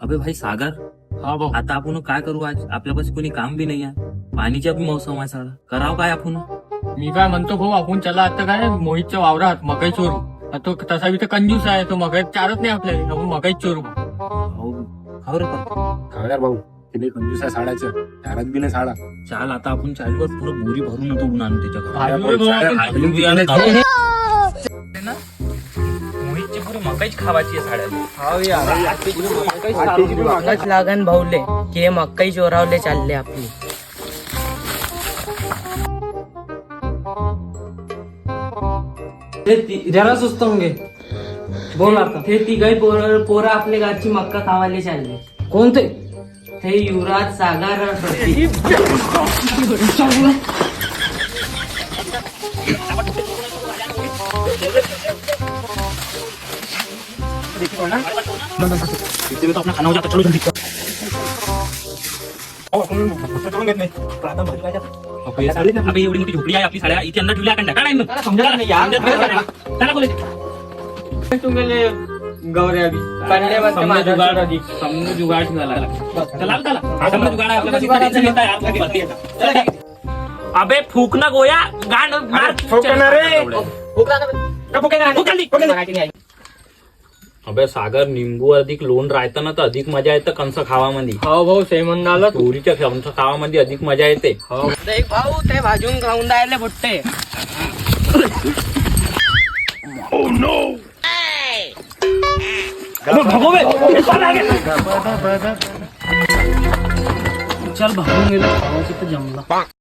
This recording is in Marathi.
अबे भाई सागर, हा भाऊ. आता आपण काय करू? आज आपल्यापाशी कोणी काम बी नाही आहे, पाणीचा बी मौसम आहे सारा. करावं काय आपण? मी काय म्हणतो भाऊ, आपण चला आता काय मोहितच्या वावरात मकई चोरू. तो तसा बी तर कंजूस आहे, तो मकई चारत नाही आपल्याला, आपण मकई चोरू. खाऊ रे पण खावणार भाऊ, तिने कंजूस आहे साडाचं, चारत बी नाही साडा. चाल आता आपण चालवर पुरं बोरी भरून येतो उन्हा आणून भाऊ, त्याच्या मोहितची पुरी मकाईच खावायची आहे साड्याला. लागन भाऊले की मक्काई चोरावले चालले आपली. जरा सुस्त होंगे. बोल आता. ते तिघही पोरं आपल्या घरची मक्का खावायला चालले. कोणते? ते युवराज, सागर, प्रतीक. अबे एवढी मोठी झोपडी आहे आपली, साड्या इथे अंदर ठेवल्या कंटा काय नाही समजा नाही यार. गौऱ्या बी कंडे म्हणते माझा समजा जुगाड झाला. चला चला समजा जुगाड आहे आपल्याला. टेन्शन घेता यार, आपल्याला बाकी येतं. अबे फूक ना गोया गांड अबे सागर, निंबू अधिक लोण राहतं ना तर अधिक मजा येतं कंस खावामध्ये. हो भाऊ, सेमंदाला चोरीच्या कंस खावामध्ये अधिक मजा येते. एक भाऊ ते भाजून खाऊन राहिले बुट्टे. चल भागून गेलो, खावायची तर जमला.